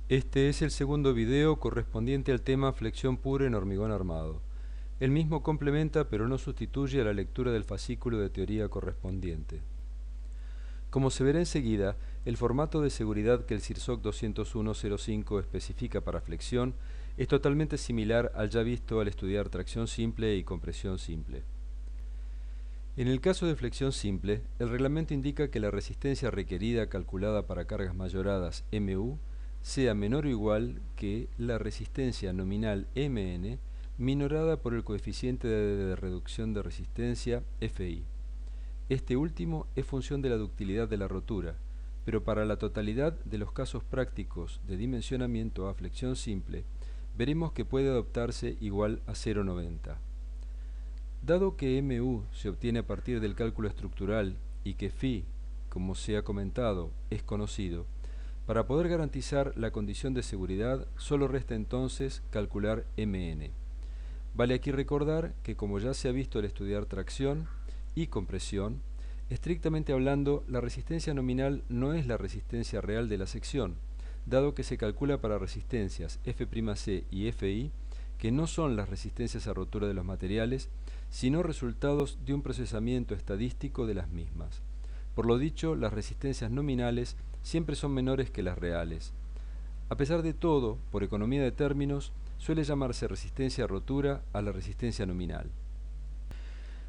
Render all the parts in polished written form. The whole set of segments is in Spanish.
Este es el segundo video correspondiente al tema flexión pura en hormigón armado. El mismo complementa pero no sustituye a la lectura del fascículo de teoría correspondiente. Como se verá enseguida, el formato de seguridad que el CIRSOC 201.05 especifica para flexión es totalmente similar al ya visto al estudiar tracción simple y compresión simple. En el caso de flexión simple, el reglamento indica que la resistencia requerida calculada para cargas mayoradas MU sea menor o igual que la resistencia nominal MN minorada por el coeficiente de reducción de resistencia FI. Este último es función de la ductilidad de la rotura, pero para la totalidad de los casos prácticos de dimensionamiento a flexión simple, veremos que puede adoptarse igual a 0,90. Dado que MU se obtiene a partir del cálculo estructural y que Φ, como se ha comentado, es conocido, para poder garantizar la condición de seguridad solo resta entonces calcular MN. Vale aquí recordar que como ya se ha visto al estudiar tracción y compresión, estrictamente hablando, la resistencia nominal no es la resistencia real de la sección, dado que se calcula para resistencias F'C y Fi, que no son las resistencias a rotura de los materiales, sino resultados de un procesamiento estadístico de las mismas. Por lo dicho, las resistencias nominales siempre son menores que las reales. A pesar de todo, por economía de términos, suele llamarse resistencia a rotura a la resistencia nominal.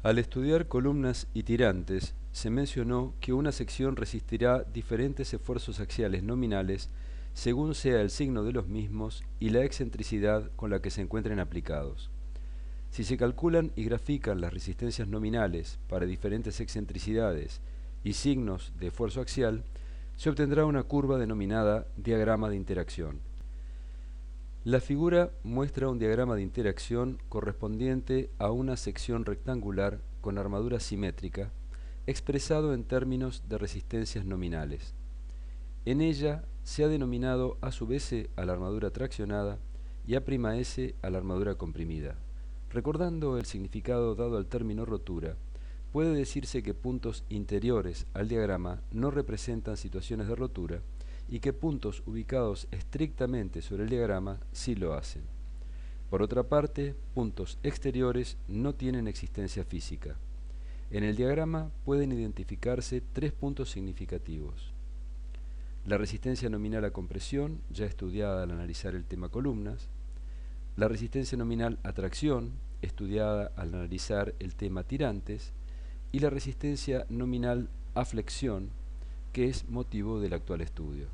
Al estudiar columnas y tirantes, se mencionó que una sección resistirá diferentes esfuerzos axiales nominales según sea el signo de los mismos y la excentricidad con la que se encuentren aplicados. Si se calculan y grafican las resistencias nominales para diferentes excentricidades y signos de esfuerzo axial, se obtendrá una curva denominada diagrama de interacción. La figura muestra un diagrama de interacción correspondiente a una sección rectangular con armadura simétrica, expresado en términos de resistencias nominales. En ella se ha denominado a sub S a la armadura traccionada y A'S a la armadura comprimida. Recordando el significado dado al término rotura, puede decirse que puntos interiores al diagrama no representan situaciones de rotura y que puntos ubicados estrictamente sobre el diagrama sí lo hacen. Por otra parte, puntos exteriores no tienen existencia física. En el diagrama pueden identificarse tres puntos significativos: la resistencia nominal a compresión, ya estudiada al analizar el tema columnas; la resistencia nominal a tracción, estudiada al analizar el tema tirantes; y la resistencia nominal a flexión, que es motivo del actual estudio.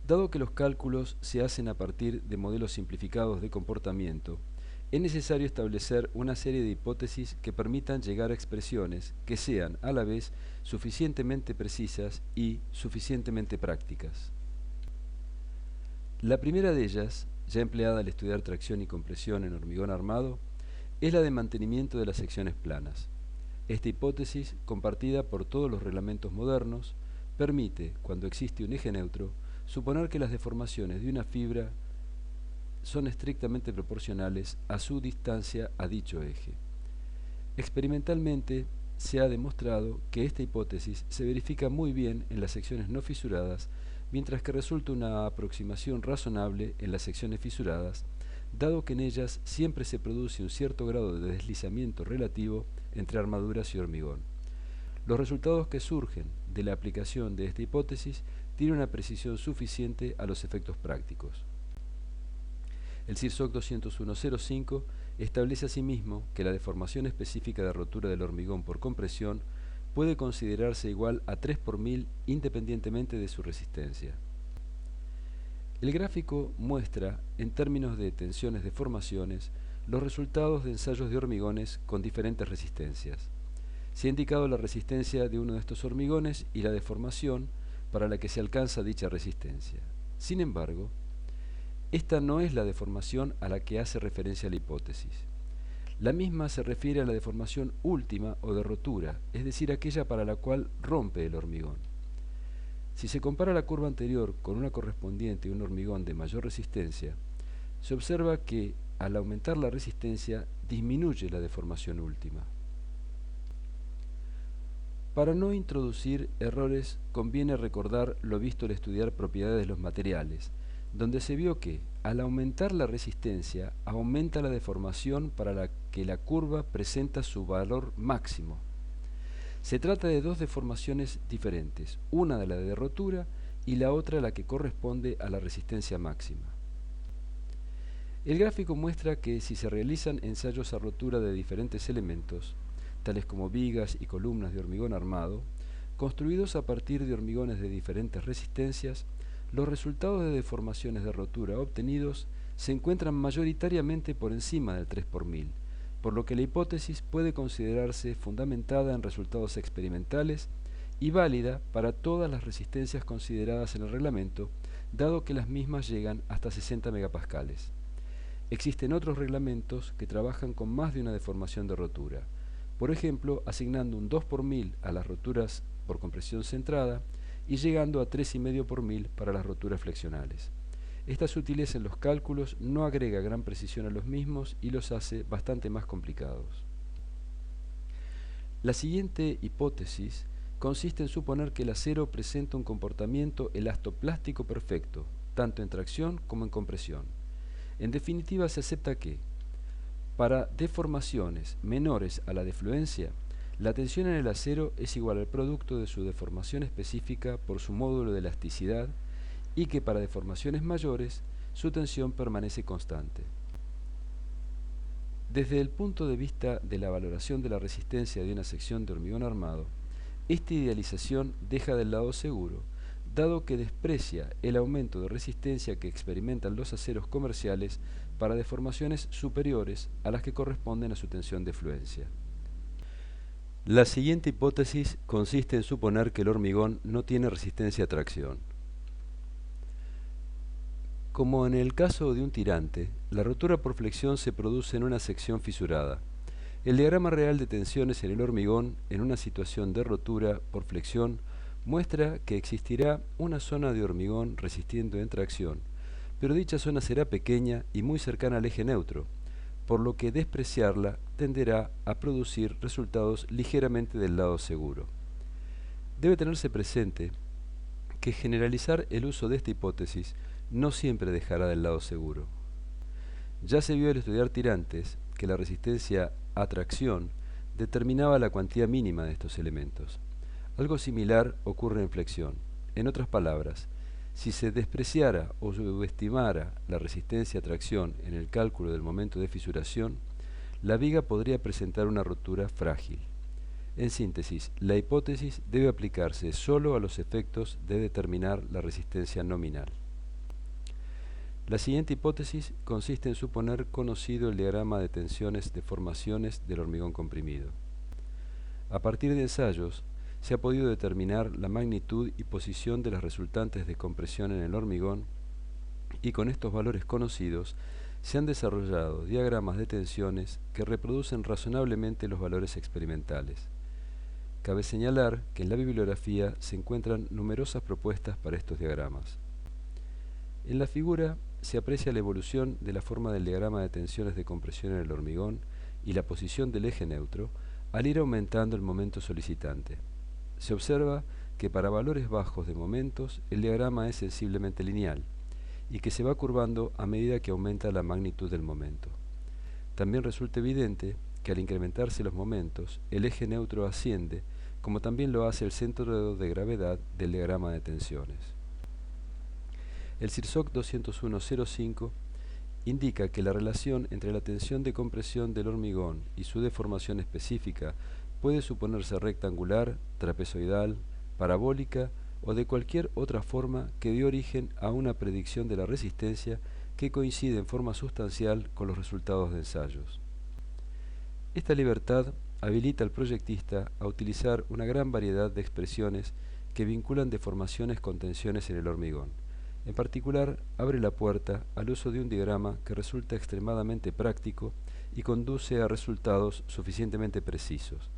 Dado que los cálculos se hacen a partir de modelos simplificados de comportamiento, es necesario establecer una serie de hipótesis que permitan llegar a expresiones que sean a la vez suficientemente precisas y suficientemente prácticas. La primera de ellas, ya empleada al estudiar tracción y compresión en hormigón armado, es la de mantenimiento de las secciones planas. Esta hipótesis, compartida por todos los reglamentos modernos, permite, cuando existe un eje neutro, suponer que las deformaciones de una fibra son estrictamente proporcionales a su distancia a dicho eje. Experimentalmente se ha demostrado que esta hipótesis se verifica muy bien en las secciones no fisuradas, mientras que resulta una aproximación razonable en las secciones fisuradas, dado que en ellas siempre se produce un cierto grado de deslizamiento relativo entre armaduras y hormigón. Los resultados que surgen de la aplicación de esta hipótesis tienen una precisión suficiente a los efectos prácticos. El CIRSOC 201.05 establece asimismo que la deformación específica de rotura del hormigón por compresión puede considerarse igual a 3 por 1000 independientemente de su resistencia. El gráfico muestra, en términos de tensiones deformaciones, los resultados de ensayos de hormigones con diferentes resistencias. Se ha indicado la resistencia de uno de estos hormigones y la deformación para la que se alcanza dicha resistencia. Sin embargo, esta no es la deformación a la que hace referencia la hipótesis. La misma se refiere a la deformación última o de rotura, es decir, aquella para la cual rompe el hormigón. Si se compara la curva anterior con una correspondiente a un hormigón de mayor resistencia, se observa que, al aumentar la resistencia, disminuye la deformación última. Para no introducir errores, conviene recordar lo visto al estudiar propiedades de los materiales, donde se vio que, al aumentar la resistencia, aumenta la deformación para la que la curva presenta su valor máximo. Se trata de dos deformaciones diferentes, una de la de rotura y la otra la que corresponde a la resistencia máxima. El gráfico muestra que si se realizan ensayos a rotura de diferentes elementos, tales como vigas y columnas de hormigón armado, construidos a partir de hormigones de diferentes resistencias, los resultados de deformaciones de rotura obtenidos se encuentran mayoritariamente por encima del 3 por 1000, por lo que la hipótesis puede considerarse fundamentada en resultados experimentales y válida para todas las resistencias consideradas en el reglamento, dado que las mismas llegan hasta 60 megapascales. Existen otros reglamentos que trabajan con más de una deformación de rotura, por ejemplo, asignando un 2 por 1000 a las roturas por compresión centrada y llegando a 3,5 por 1000 para las roturas flexionales. Esta sutileza en los cálculos no agrega gran precisión a los mismos y los hace bastante más complicados. La siguiente hipótesis consiste en suponer que el acero presenta un comportamiento elastoplástico perfecto, tanto en tracción como en compresión. En definitiva, se acepta que, para deformaciones menores a la de fluencia, la tensión en el acero es igual al producto de su deformación específica por su módulo de elasticidad y que para deformaciones mayores su tensión permanece constante. Desde el punto de vista de la valoración de la resistencia de una sección de hormigón armado, esta idealización deja del lado seguro, dado que desprecia el aumento de resistencia que experimentan los aceros comerciales para deformaciones superiores a las que corresponden a su tensión de fluencia. La siguiente hipótesis consiste en suponer que el hormigón no tiene resistencia a tracción. Como en el caso de un tirante, la rotura por flexión se produce en una sección fisurada. El diagrama real de tensiones en el hormigón en una situación de rotura por flexión muestra que existirá una zona de hormigón resistiendo en tracción, pero dicha zona será pequeña y muy cercana al eje neutro, por lo que despreciarla tenderá a producir resultados ligeramente del lado seguro. Debe tenerse presente que generalizar el uso de esta hipótesis no siempre dejará del lado seguro. Ya se vio al estudiar tirantes que la resistencia a tracción determinaba la cuantía mínima de estos elementos. Algo similar ocurre en flexión. En otras palabras, si se despreciara o subestimara la resistencia a tracción en el cálculo del momento de fisuración, la viga podría presentar una rotura frágil. En síntesis, la hipótesis debe aplicarse solo a los efectos de determinar la resistencia nominal. La siguiente hipótesis consiste en suponer conocido el diagrama de tensiones de formaciones del hormigón comprimido. A partir de ensayos, se ha podido determinar la magnitud y posición de las resultantes de compresión en el hormigón y con estos valores conocidos se han desarrollado diagramas de tensiones que reproducen razonablemente los valores experimentales. Cabe señalar que en la bibliografía se encuentran numerosas propuestas para estos diagramas. En la figura se aprecia la evolución de la forma del diagrama de tensiones de compresión en el hormigón y la posición del eje neutro al ir aumentando el momento solicitante. Se observa que para valores bajos de momentos el diagrama es sensiblemente lineal y que se va curvando a medida que aumenta la magnitud del momento. También resulta evidente que al incrementarse los momentos, el eje neutro asciende, como también lo hace el centro de gravedad del diagrama de tensiones. El CIRSOC 201.05 indica que la relación entre la tensión de compresión del hormigón y su deformación específica puede suponerse rectangular, trapezoidal, parabólica o de cualquier otra forma que dé origen a una predicción de la resistencia que coincide en forma sustancial con los resultados de ensayos. Esta libertad habilita al proyectista a utilizar una gran variedad de expresiones que vinculan deformaciones con tensiones en el hormigón. En particular, abre la puerta al uso de un diagrama que resulta extremadamente práctico y conduce a resultados suficientemente precisos.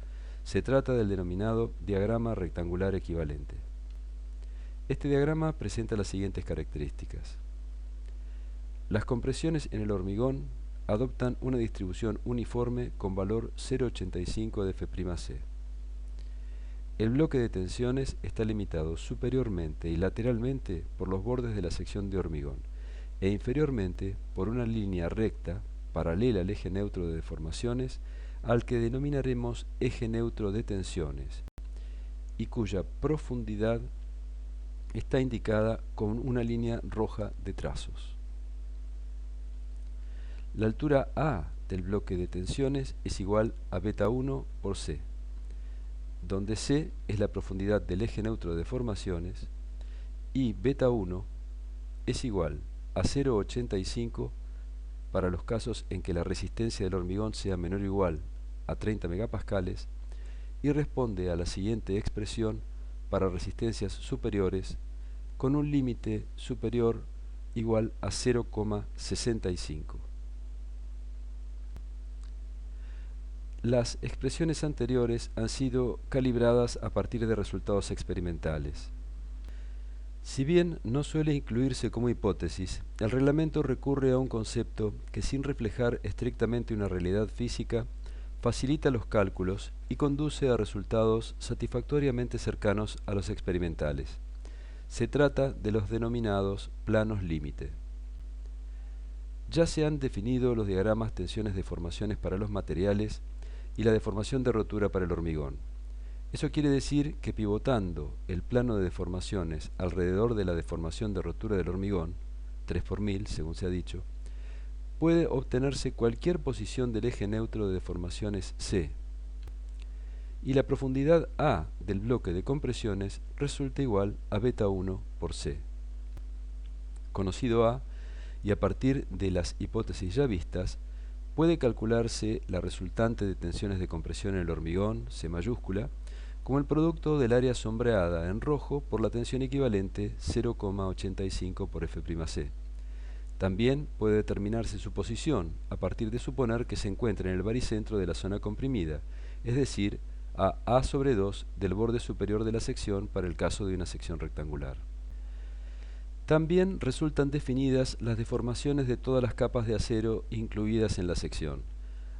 Se trata del denominado diagrama rectangular equivalente. Este diagrama presenta las siguientes características. Las compresiones en el hormigón adoptan una distribución uniforme con valor 0,85 de F'C. El bloque de tensiones está limitado superiormente y lateralmente por los bordes de la sección de hormigón e inferiormente por una línea recta paralela al eje neutro de deformaciones, al que denominaremos eje neutro de tensiones, y cuya profundidad está indicada con una línea roja de trazos. La altura A del bloque de tensiones es igual a beta 1 por C, donde C es la profundidad del eje neutro de deformaciones y beta 1 es igual a 0,85 para los casos en que la resistencia del hormigón sea menor o igual a 30 megapascales, y responde a la siguiente expresión para resistencias superiores con un límite superior igual a 0,65. Las expresiones anteriores han sido calibradas a partir de resultados experimentales. Si bien no suele incluirse como hipótesis, el reglamento recurre a un concepto que, sin reflejar estrictamente una realidad física, facilita los cálculos y conduce a resultados satisfactoriamente cercanos a los experimentales. Se trata de los denominados planos límite. Ya se han definido los diagramas tensiones-deformaciones para los materiales y la deformación de rotura para el hormigón. Eso quiere decir que pivotando el plano de deformaciones alrededor de la deformación de rotura del hormigón, 3 por 1000 según se ha dicho, puede obtenerse cualquier posición del eje neutro de deformaciones C, y la profundidad A del bloque de compresiones resulta igual a beta 1 por C. Conocido A, y a partir de las hipótesis ya vistas, puede calcularse la resultante de tensiones de compresión en el hormigón, C mayúscula, como el producto del área sombreada en rojo por la tensión equivalente 0,85 por F'C. También puede determinarse su posición a partir de suponer que se encuentra en el baricentro de la zona comprimida, es decir, a A sobre 2 del borde superior de la sección para el caso de una sección rectangular. También resultan definidas las deformaciones de todas las capas de acero incluidas en la sección.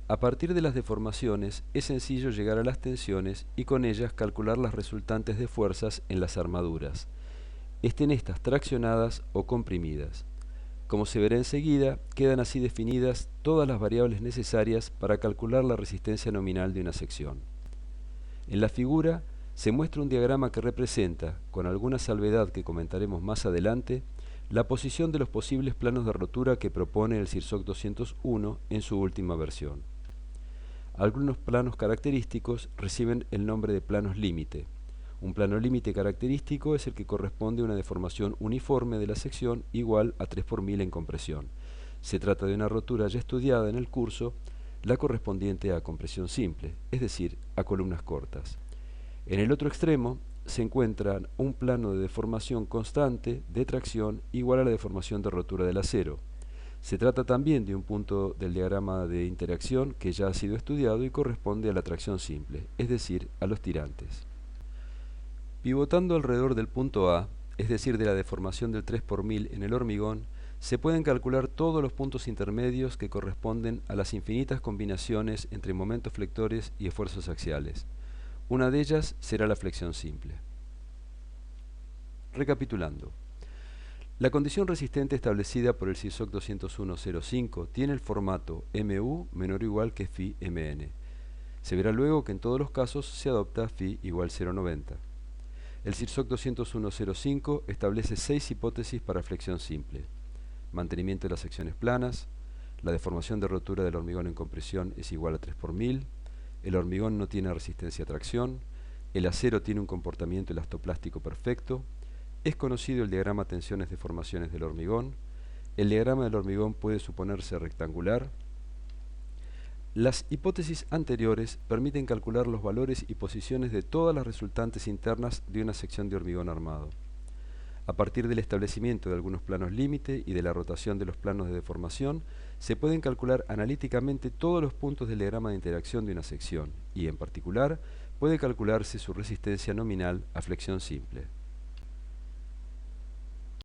A partir de las deformaciones es sencillo llegar a las tensiones y con ellas calcular las resultantes de fuerzas en las armaduras, estén estas traccionadas o comprimidas. Como se verá enseguida, quedan así definidas todas las variables necesarias para calcular la resistencia nominal de una sección. En la figura se muestra un diagrama que representa, con alguna salvedad que comentaremos más adelante, la posición de los posibles planos de rotura que propone el CIRSOC 201 en su última versión. Algunos planos característicos reciben el nombre de planos límite. Un plano límite característico es el que corresponde a una deformación uniforme de la sección igual a 3 por 1000 en compresión. Se trata de una rotura ya estudiada en el curso, la correspondiente a compresión simple, es decir, a columnas cortas. En el otro extremo se encuentra un plano de deformación constante de tracción igual a la deformación de rotura del acero. Se trata también de un punto del diagrama de interacción que ya ha sido estudiado y corresponde a la tracción simple, es decir, a los tirantes. Pivotando alrededor del punto A, es decir, de la deformación del 3 por 1000 en el hormigón, se pueden calcular todos los puntos intermedios que corresponden a las infinitas combinaciones entre momentos flectores y esfuerzos axiales. Una de ellas será la flexión simple. Recapitulando. La condición resistente establecida por el CIRSOC 201.05 tiene el formato MU menor o igual que Φ Mn. Se verá luego que en todos los casos se adopta Φ igual 0,90. El CIRSOC 201.05 establece 6 hipótesis para flexión simple: mantenimiento de las secciones planas, la deformación de rotura del hormigón en compresión es igual a 3 por 1000, el hormigón no tiene resistencia a tracción, el acero tiene un comportamiento elastoplástico perfecto, es conocido el diagrama tensiones-deformaciones del hormigón, el diagrama del hormigón puede suponerse rectangular. Las hipótesis anteriores permiten calcular los valores y posiciones de todas las resultantes internas de una sección de hormigón armado. A partir del establecimiento de algunos planos límite y de la rotación de los planos de deformación, se pueden calcular analíticamente todos los puntos del diagrama de interacción de una sección y, en particular, puede calcularse su resistencia nominal a flexión simple.